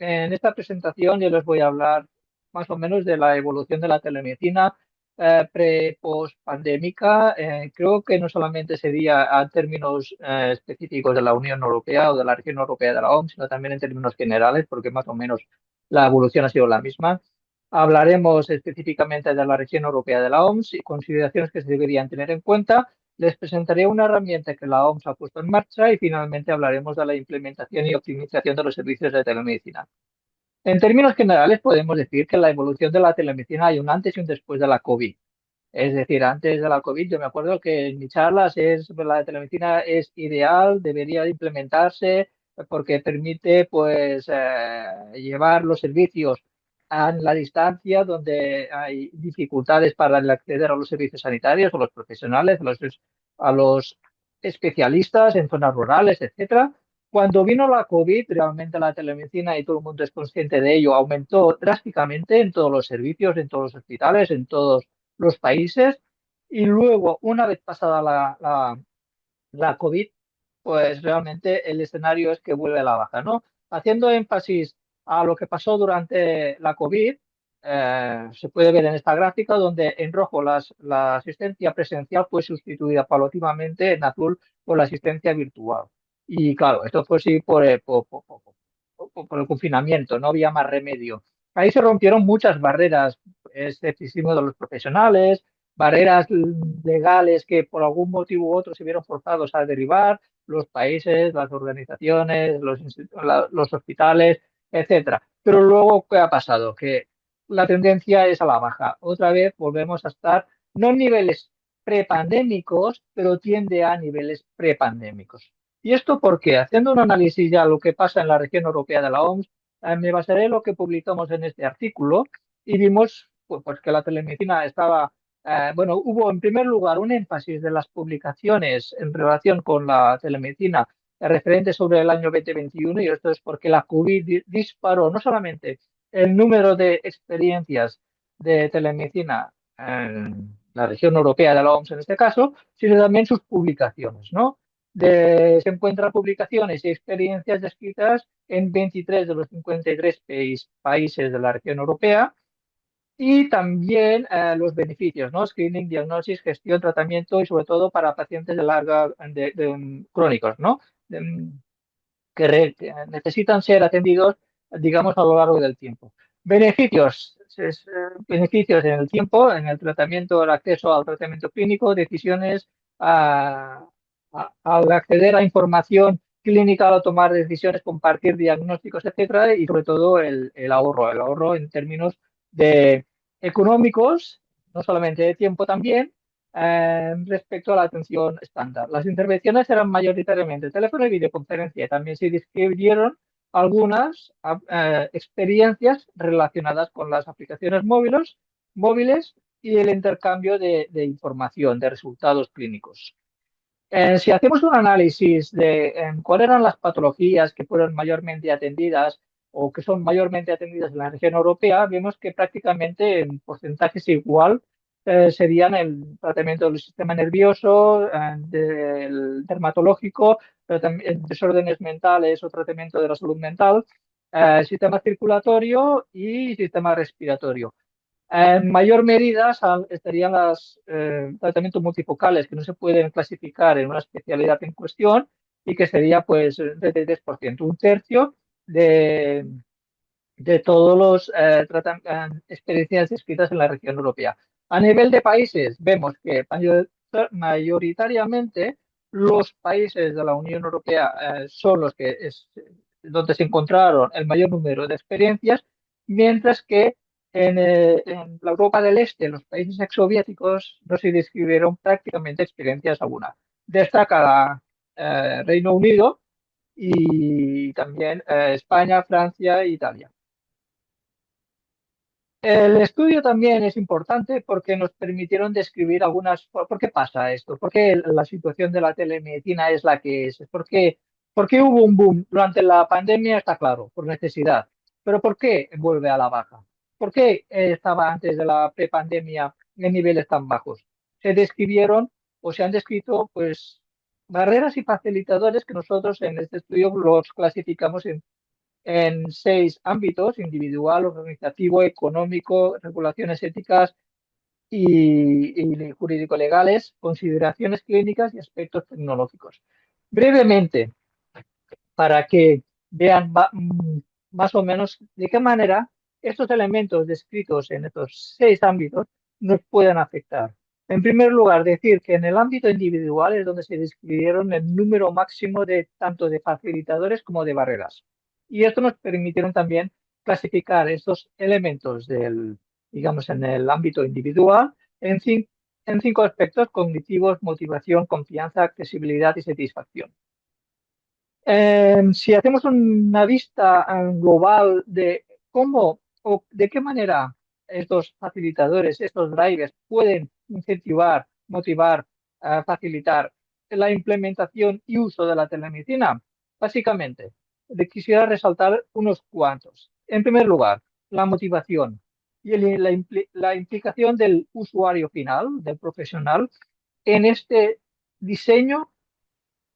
en esta presentación yo les voy a hablar más o menos de la evolución de la telemedicina pre-post pandémica. Creo que no solamente sería a términos específicos de la Unión Europea o de la región europea de la OMS, sino también en términos generales, porque más o menos la evolución ha sido la misma. Hablaremos específicamente de la región europea de la OMS y consideraciones que se deberían tener en cuenta. Les presentaré una herramienta que la OMS ha puesto en marcha y finalmente hablaremos de la implementación y optimización de los servicios de telemedicina. En términos generales, podemos decir que en la evolución de la telemedicina hay un antes y un después de la COVID. Es decir, antes de la COVID, yo me acuerdo que en mis charlas la telemedicina es ideal, debería de implementarse porque permite pues llevar los servicios a la distancia donde hay dificultades para el acceder a los servicios sanitarios, a los profesionales, a los especialistas en zonas rurales, etcétera. Cuando vino la COVID, realmente la telemedicina, y todo el mundo es consciente de ello, aumentó drásticamente en todos los servicios, en todos los hospitales, en todos los países. Y luego, una vez pasada la COVID, pues realmente el escenario es que vuelve a la baja, ¿no? Haciendo énfasis a lo que pasó durante la COVID, se puede ver en esta gráfica donde en rojo la asistencia presencial fue sustituida paulatinamente, en azul por la asistencia virtual. Y claro, esto fue sí por el confinamiento, no había más remedio. Ahí se rompieron muchas barreras, escepticismo de los profesionales, barreras legales que por algún motivo u otro se vieron forzados a derivar, los países, las organizaciones, los hospitales, etcétera. Pero luego, ¿qué ha pasado? Que la tendencia es a la baja. Otra vez volvemos a estar no en niveles prepandémicos, pero tiende a niveles prepandémicos. ¿Y esto por qué? Haciendo un análisis ya de lo que pasa en la región europea de la OMS, me basaré en lo que publicamos en este artículo y vimos pues, que la telemedicina estaba bueno, hubo en primer lugar un énfasis de las publicaciones en relación con la telemedicina referente sobre el año 2021 y esto es porque la COVID disparó no solamente el número de experiencias de telemedicina en la región europea de la OMS en este caso, sino también sus publicaciones, ¿no? Se encuentran publicaciones y experiencias descritas en 23 de los 53 países de la región europea y también los beneficios, ¿no? Screening, diagnosis, gestión, tratamiento y sobre todo para pacientes crónicos, ¿no? Que necesitan ser atendidos, digamos, a lo largo del tiempo. Beneficios, beneficios en el tiempo, en el tratamiento, el acceso al tratamiento clínico, decisiones al acceder a información clínica, al tomar decisiones, compartir diagnósticos, etcétera, y sobre todo el ahorro en términos de económicos, no solamente de tiempo también, respecto a la atención estándar. Las intervenciones eran mayoritariamente teléfono y videoconferencia. También se describieron algunas experiencias relacionadas con las aplicaciones móviles y el intercambio de información, de resultados clínicos. Si hacemos un análisis de cuáles eran las patologías que fueron mayormente atendidas o que son mayormente atendidas en la región europea, vemos que prácticamente en porcentajes igual serían el tratamiento del sistema nervioso, del dermatológico, pero también desórdenes mentales o tratamiento de la salud mental, sistema circulatorio y sistema respiratorio. En mayor medida estarían los tratamientos multifocales que no se pueden clasificar en una especialidad en cuestión y que sería pues el 33%, un tercio de, de todos los experiencias descritas en la región europea. A nivel de países, vemos que mayoritariamente los países de la Unión Europea son los que donde se encontraron el mayor número de experiencias, mientras que en la Europa del Este, los países exsoviéticos, no se describieron prácticamente experiencias alguna. Destaca Reino Unido y también España, Francia e Italia. El estudio también es importante porque nos permitieron describir ¿por qué pasa esto? ¿Por qué la situación de la telemedicina es la que es? ¿Por qué hubo un boom durante la pandemia? Está claro, por necesidad. Pero ¿por qué vuelve a la baja? ¿Por qué estaba antes de la prepandemia en niveles tan bajos? Se describieron o se han descrito pues barreras y facilitadores que nosotros en este estudio los clasificamos en 6 ámbitos: individual, organizativo, económico, regulaciones éticas y jurídico-legales, consideraciones clínicas y aspectos tecnológicos. Brevemente, para que vean más o menos de qué manera estos elementos descritos en estos 6 ámbitos nos pueden afectar. En primer lugar, decir que en el ámbito individual es donde se describieron el número máximo de tanto de facilitadores como de barreras. Y esto nos permitieron también clasificar estos elementos digamos, en el ámbito individual en 5 aspectos: cognitivos, motivación, confianza, accesibilidad y satisfacción. Si hacemos una vista global de cómo o de qué manera estos facilitadores, estos drivers pueden incentivar, motivar, facilitar la implementación y uso de la telemedicina, básicamente, quisiera resaltar unos cuantos. En primer lugar, la motivación y la implicación del usuario final, del profesional, en este diseño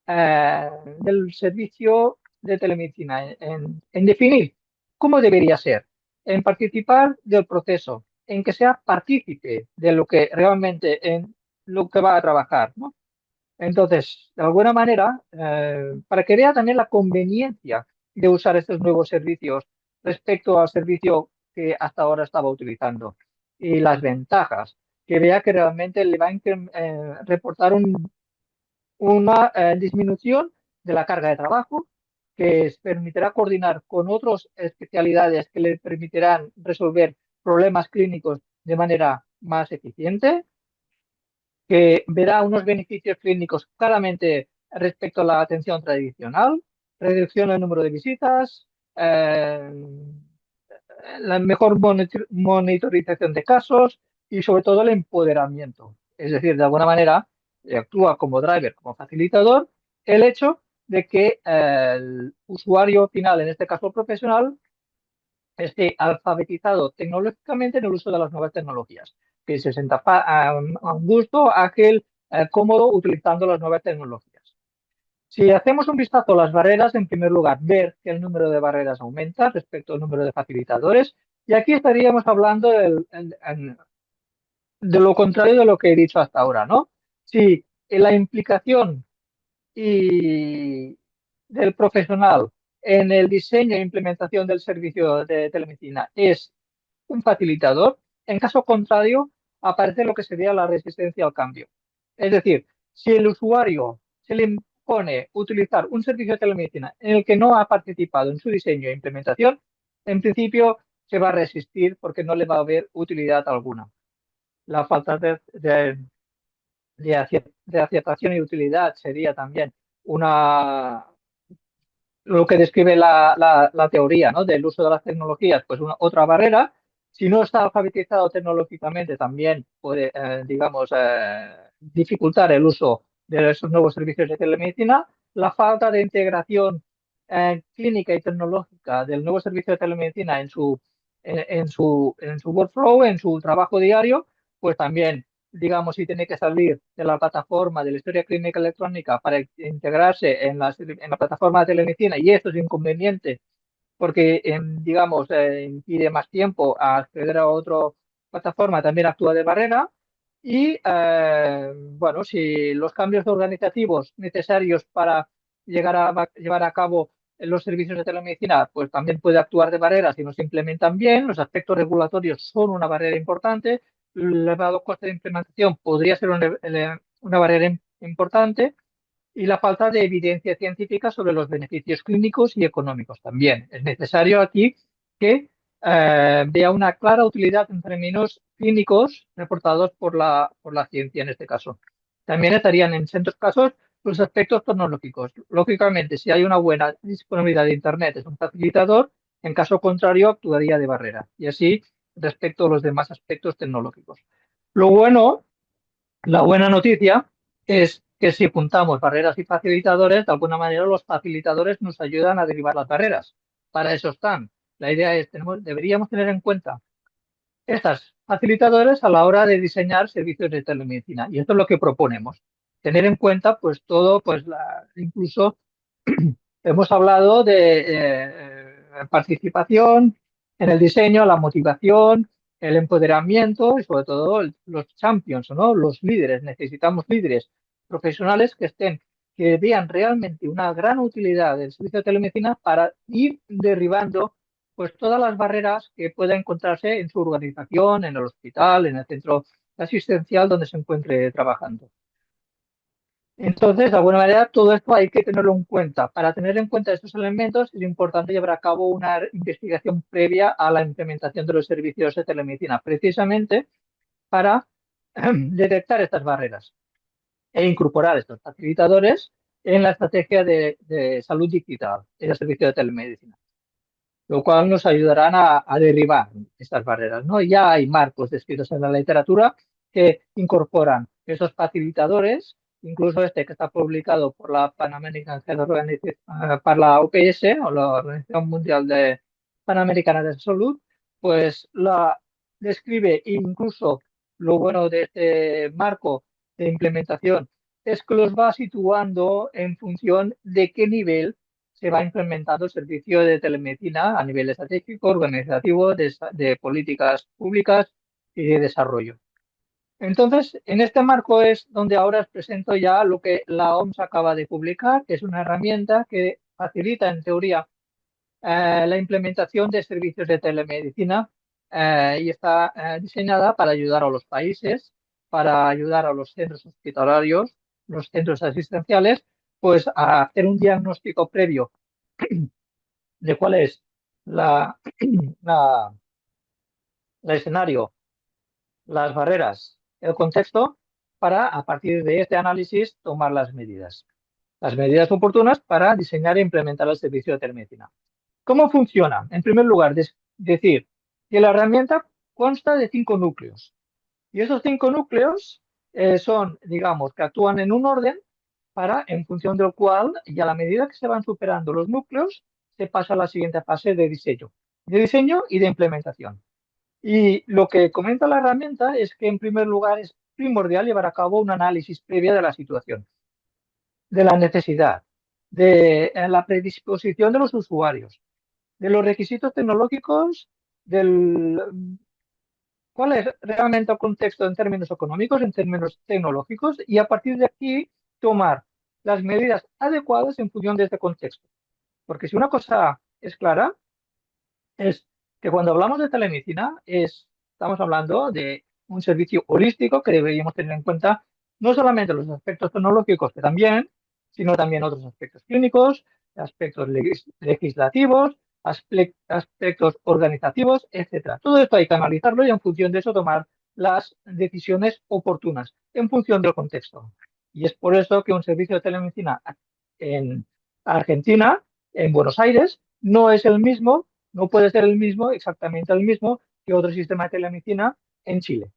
eh, del servicio de telemedicina, en definir cómo debería ser, en participar del proceso, en que sea partícipe de lo que realmente en lo que va a trabajar, ¿no? Entonces, de alguna manera, para que vea también la conveniencia de usar estos nuevos servicios respecto al servicio que hasta ahora estaba utilizando, y las ventajas, que vea que realmente le va a reportar una disminución de la carga de trabajo, que permitirá coordinar con otras especialidades que le permitirán resolver problemas clínicos de manera más eficiente, que verá unos beneficios clínicos claramente respecto a la atención tradicional: reducción del número de visitas, la mejor monitorización de casos y sobre todo el empoderamiento. Es decir, de alguna manera actúa como driver, como facilitador, el hecho de que el usuario final, en este caso profesional, esté alfabetizado tecnológicamente en el uso de las nuevas tecnologías, que se sienta a un gusto, ágil, cómodo utilizando las nuevas tecnologías. Si hacemos un vistazo a las barreras, en primer lugar, ver que el número de barreras aumenta respecto al número de facilitadores, y aquí estaríamos hablando de lo contrario de lo que he dicho hasta ahora, ¿no? Si la implicación y del profesional en el diseño e implementación del servicio de telemedicina es un facilitador, en caso contrario, aparece lo que sería la resistencia al cambio. Es decir, si el usuario se le impone utilizar un servicio de telemedicina en el que no ha participado en su diseño e implementación, en principio se va a resistir porque no le va a haber utilidad alguna. La falta de aceptación y utilidad sería también lo que describe la teoría, ¿no?, del uso de las tecnologías, pues otra barrera. Si no está alfabetizado tecnológicamente, también puede, digamos, dificultar el uso de esos nuevos servicios de telemedicina. La falta de integración clínica y tecnológica del nuevo servicio de telemedicina en su workflow, en su trabajo diario, pues también, digamos, si tiene que salir de la plataforma de la historia clínica electrónica para integrarse en la plataforma de telemedicina, y esto es inconveniente porque, digamos, impide más tiempo a acceder a otra plataforma, también actúa de barrera. Y, bueno, si los cambios organizativos necesarios para llevar a cabo los servicios de telemedicina, pues también puede actuar de barrera si no se implementan bien. Los aspectos regulatorios son una barrera importante. El elevado coste de implementación podría ser una barrera importante, y la falta de evidencia científica sobre los beneficios clínicos y económicos también. Es necesario aquí que vea una clara utilidad en términos clínicos reportados por la ciencia en este caso. También estarían en ciertos casos los aspectos tecnológicos. Lógicamente, si hay una buena disponibilidad de Internet, es un facilitador; en caso contrario, actuaría de barrera. Y así respecto a los demás aspectos tecnológicos. Lo bueno, la buena noticia es que si juntamos barreras y facilitadores, de alguna manera los facilitadores nos ayudan a derribar las barreras. Para eso están. La idea es, deberíamos tener en cuenta estas facilitadores a la hora de diseñar servicios de telemedicina. Y esto es lo que proponemos. Tener en cuenta, pues, todo, pues, incluso hemos hablado de participación en el diseño, la motivación, el empoderamiento y sobre todo los champions, ¿no? Los líderes. Necesitamos líderes profesionales que vean realmente una gran utilidad del servicio de telemedicina para ir derribando pues todas las barreras que pueda encontrarse en su organización, en el hospital, en el centro asistencial donde se encuentre trabajando. Entonces, de alguna manera, todo esto hay que tenerlo en cuenta. Para tener en cuenta estos elementos, es importante llevar a cabo una investigación previa a la implementación de los servicios de telemedicina, precisamente para detectar estas barreras e incorporar estos facilitadores en la estrategia de salud digital, en el servicio de telemedicina, lo cual nos ayudarán a derribar estas barreras, ¿no? Ya hay marcos descritos en la literatura que incorporan esos facilitadores, incluso este que está publicado por la Pan American Health Organization, para la OPS, o la Organización Mundial Panamericana de Salud, pues la describe. Incluso lo bueno de este marco de implementación es que los va situando en función de qué nivel se va implementando el servicio de telemedicina a nivel estratégico, organizativo, de políticas públicas y de desarrollo. Entonces, en este marco es donde ahora os presento ya lo que la OMS acaba de publicar, que es una herramienta que facilita, en teoría, la implementación de servicios de telemedicina, y está diseñada para ayudar a los países, para ayudar a los centros hospitalarios, los centros asistenciales, pues a hacer un diagnóstico previo de cuál es la, la, el escenario, las barreras, el contexto, para a partir de este análisis tomar las medidas oportunas para diseñar e implementar el servicio de telemedicina. ¿Cómo funciona? En primer lugar, decir que la herramienta consta de 5 núcleos y esos 5 núcleos son, digamos, que actúan en un orden en función del cual, y a la medida que se van superando los núcleos, se pasa a la siguiente fase de diseño y de implementación. Y lo que comenta la herramienta es que, en primer lugar, es primordial llevar a cabo un análisis previa de la situación, de la necesidad, de la predisposición de los usuarios, de los requisitos tecnológicos, del cuál es realmente el contexto en términos económicos, en términos tecnológicos, y a partir de aquí tomar las medidas adecuadas en función de este contexto. Porque si una cosa es clara, es que cuando hablamos de telemedicina, estamos hablando de un servicio holístico que deberíamos tener en cuenta no solamente los aspectos tecnológicos, que también, sino también otros aspectos clínicos, aspectos legislativos, aspectos organizativos, etcétera. Todo esto hay que analizarlo y en función de eso tomar las decisiones oportunas, en función del contexto. Y es por eso que un servicio de telemedicina en Argentina, en Buenos Aires, no es el mismo, no puede ser el mismo, exactamente el mismo, que otro sistema de telemedicina en Chile,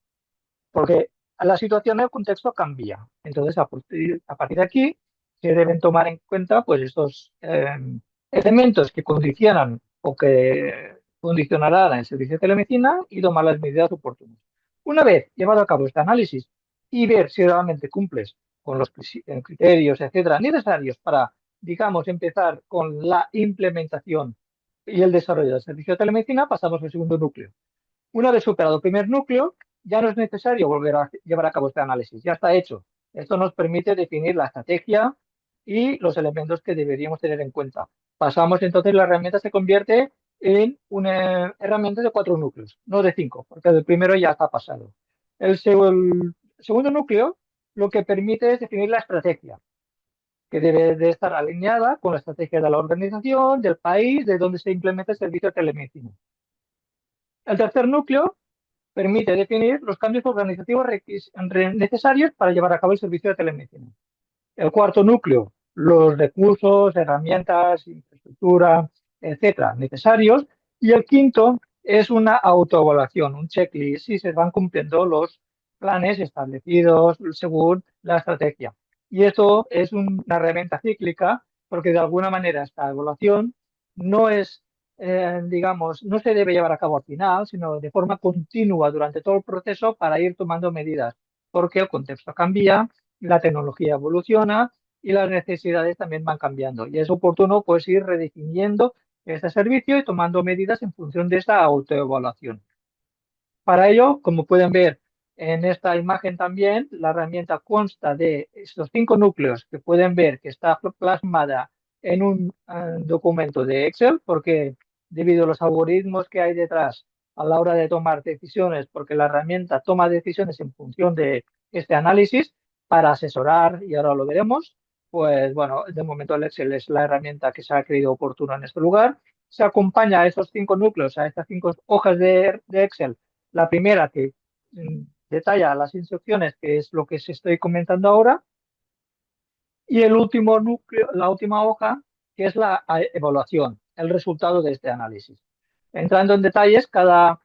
porque la situación, el contexto cambia. Entonces, a partir de aquí, se deben tomar en cuenta pues estos elementos que condicionan o que condicionarán el servicio de telemedicina y tomar las medidas oportunas. Una vez llevado a cabo este análisis y ver si realmente cumples con los criterios, etcétera, necesarios para, digamos, empezar con la implementación y el desarrollo del servicio de telemedicina, pasamos al segundo núcleo. Una vez superado el primer núcleo, ya no es necesario volver a llevar a cabo este análisis, ya está hecho. Esto nos permite definir la estrategia y los elementos que deberíamos tener en cuenta. Pasamos entonces, la herramienta se convierte en una herramienta de 4 núcleos, no de 5, porque el primero ya está pasado. El segundo núcleo lo que permite es definir la estrategia, que debe de estar alineada con la estrategia de la organización, del país, de donde se implementa el servicio de telemedicina. El tercer núcleo permite definir los cambios organizativos necesarios para llevar a cabo el servicio de telemedicina. El cuarto núcleo, los recursos, herramientas, infraestructura, etcétera, necesarios. Y el quinto es una autoevaluación, un checklist, si se van cumpliendo los planes establecidos según la estrategia. Y esto es una herramienta cíclica porque, de alguna manera, esta evaluación no es, digamos, no se debe llevar a cabo al final, sino de forma continua durante todo el proceso para ir tomando medidas, porque el contexto cambia, la tecnología evoluciona y las necesidades también van cambiando. Y es oportuno pues ir redefiniendo este servicio y tomando medidas en función de esta autoevaluación. Para ello, como pueden ver en esta imagen también, la herramienta consta de estos 5 núcleos que pueden ver que está plasmada en un documento de Excel, porque debido a los algoritmos que hay detrás a la hora de tomar decisiones, porque la herramienta toma decisiones en función de este análisis para asesorar, y ahora lo veremos, pues bueno, de momento el Excel es la herramienta que se ha creído oportuna en este lugar. Se acompaña a esos 5 núcleos, a estas 5 hojas de Excel, la primera que detalla las instrucciones, que es lo que os estoy comentando ahora, y el último núcleo, la última hoja, que es la evaluación, el resultado de este análisis. Entrando en detalles, cada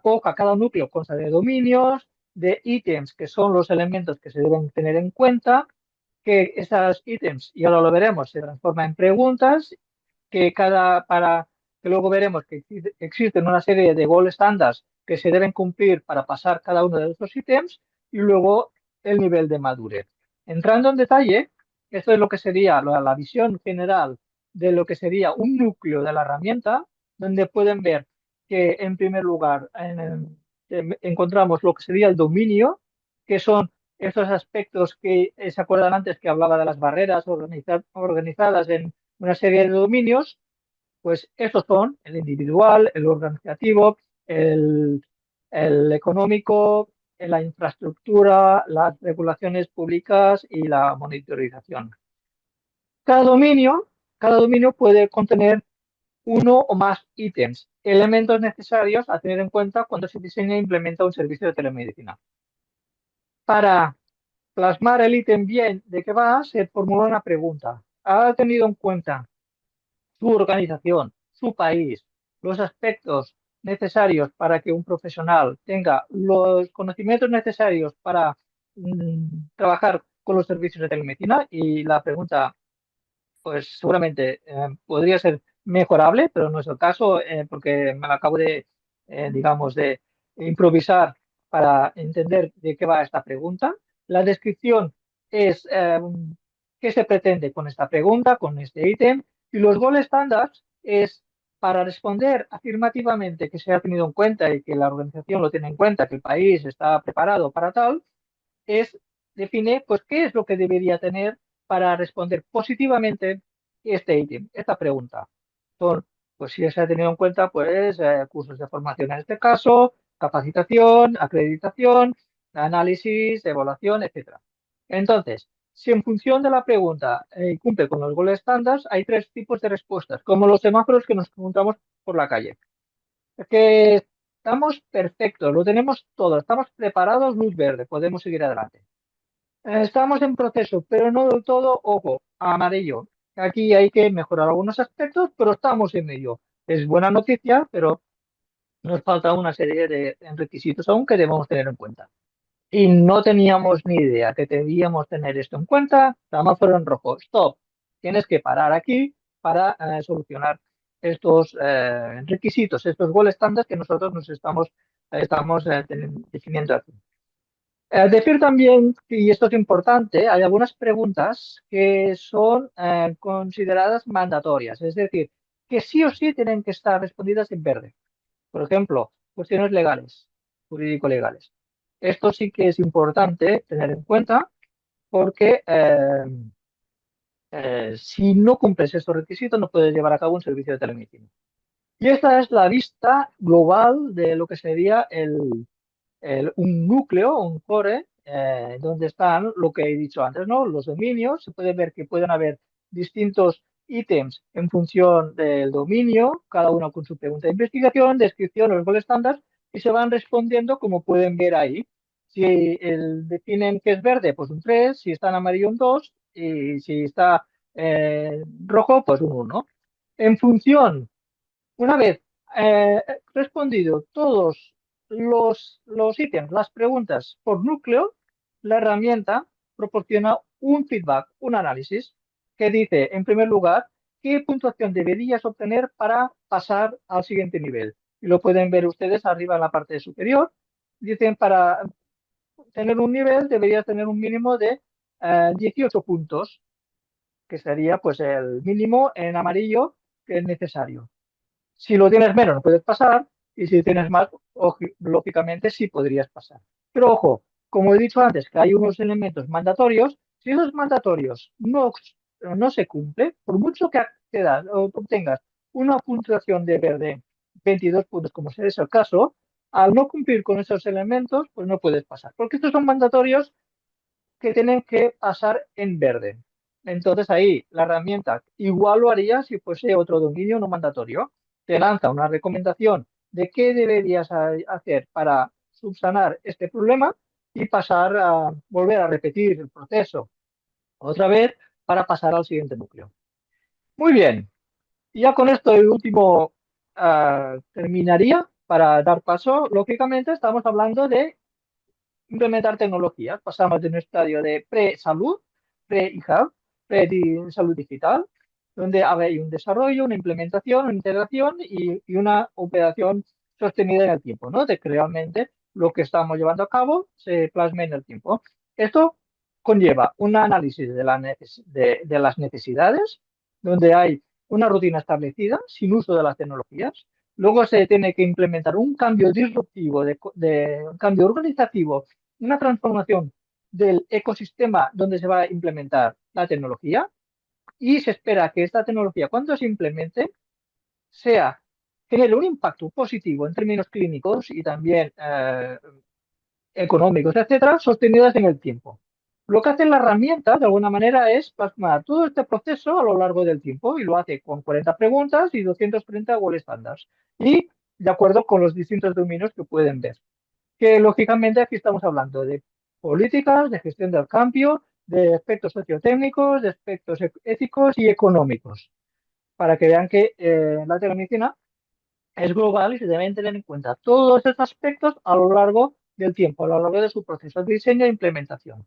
hoja, cada núcleo consta de dominios, de ítems, que son los elementos que se deben tener en cuenta, que esos ítems, y ahora lo veremos, se transforman en preguntas para que luego veremos que existen una serie de gold standards que se deben cumplir para pasar cada uno de estos ítems y luego el nivel de madurez. Entrando en detalle, esto es lo que sería la visión general de lo que sería un núcleo de la herramienta, donde pueden ver que en primer lugar encontramos lo que sería el dominio, que son estos aspectos que se acuerdan antes que hablaba de las barreras organizadas en una serie de dominios, pues estos son el individual, el organizativo, el, el económico, la infraestructura, las regulaciones públicas y la monitorización. Cada dominio, cada dominio puede contener uno o más ítems, elementos necesarios a tener en cuenta cuando se diseña e implementa un servicio de telemedicina. Para plasmar el ítem bien de qué va, se formula una pregunta. ¿Ha tenido en cuenta su organización, su país, los aspectos necesarios para que un profesional tenga los conocimientos necesarios para trabajar con los servicios de telemedicina? Y la pregunta, pues seguramente podría ser mejorable, pero no es el caso, porque me la acabo digamos, de improvisar para entender de qué va esta pregunta. La descripción es qué se pretende con esta pregunta, con este ítem, y los gold standards es para responder afirmativamente que se ha tenido en cuenta y que la organización lo tiene en cuenta, que el país está preparado para tal, es define pues qué es lo que debería tener para responder positivamente este ítem, esta pregunta. Son, pues si se ha tenido en cuenta, pues cursos de formación en este caso, capacitación, acreditación, análisis, evaluación, etcétera. Entonces, si en función de la pregunta cumple con los gold standards, hay 3 tipos de respuestas, como los semáforos que nos encontramos por la calle. Es que estamos perfectos, lo tenemos todo, estamos preparados, luz verde, podemos seguir adelante. Estamos en proceso, pero no del todo, ojo, amarillo. Aquí hay que mejorar algunos aspectos, pero estamos en ello. Es buena noticia, pero nos falta una serie de requisitos aún que debemos tener en cuenta. Y no teníamos ni idea que debíamos tener esto en cuenta. Semáforo en rojo. Stop. Tienes que parar aquí para solucionar estos requisitos, estos gold standards que nosotros estamos definiendo aquí. Decir también, y esto es importante, hay algunas preguntas que son consideradas mandatorias, es decir, que sí o sí tienen que estar respondidas en verde. Por ejemplo, cuestiones legales, jurídico-legales. Esto sí que es importante tener en cuenta porque si no cumples estos requisitos no puedes llevar a cabo un servicio de telemedicina. Y esta es la vista global de lo que sería un núcleo, un core, donde están lo que he dicho antes, ¿no? Los dominios. Se puede ver que pueden haber distintos ítems en función del dominio, cada uno con su pregunta de investigación, descripción, los gold standards, y se van respondiendo como pueden ver ahí. Si definen que es verde, pues un 3; si está en amarillo, un 2; y si está rojo, pues un 1. En función, una vez respondido todos los ítems, las preguntas por núcleo, la herramienta proporciona un feedback, un análisis, que dice, en primer lugar, qué puntuación deberías obtener para pasar al siguiente nivel. Y lo pueden ver ustedes arriba en la parte superior. Dicen, para tener un nivel deberías tener un mínimo de 18 puntos, que sería pues el mínimo en amarillo que es necesario. Si lo tienes menos, no puedes pasar, y si tienes más, lógicamente sí podrías pasar. Pero ojo, como he dicho antes, que hay unos elementos mandatorios, si esos mandatorios no se cumplen, por mucho que accedas o obtengas una puntuación de verde 22 puntos, como es el caso, al no cumplir con esos elementos, pues no puedes pasar. Porque estos son mandatorios que tienen que pasar en verde. Entonces ahí la herramienta igual lo haría si fuese otro dominio no mandatorio. Te lanza una recomendación de qué deberías hacer para subsanar este problema y pasar a volver a repetir el proceso otra vez para pasar al siguiente núcleo. Muy bien, y ya con esto el último terminaría para dar paso. Lógicamente estamos hablando de implementar tecnologías. Pasamos de un estadio de pre-salud, pre-health, pre-salud digital, donde hay un desarrollo, una implementación, una integración y una operación sostenida en el tiempo, ¿no? De que realmente lo que estamos llevando a cabo se plasme en el tiempo. Esto conlleva un análisis de las necesidades, donde hay una rutina establecida sin uso de las tecnologías. Luego se tiene que implementar un cambio disruptivo, un cambio organizativo, una transformación del ecosistema donde se va a implementar la tecnología y se espera que esta tecnología, cuando se implemente, sea, genere un impacto positivo en términos clínicos y también económicos, etcétera, sostenidas en el tiempo. Lo que hace la herramienta, de alguna manera, es plasmar todo este proceso a lo largo del tiempo y lo hace con 40 preguntas y 230 gold standards y de acuerdo con los distintos dominios que pueden ver. Que lógicamente aquí estamos hablando de políticas, de gestión del cambio, de aspectos sociotécnicos, de aspectos éticos y económicos, para que vean que la telemedicina es global y se deben tener en cuenta todos estos aspectos a lo largo del tiempo, a lo largo de su proceso de diseño e implementación.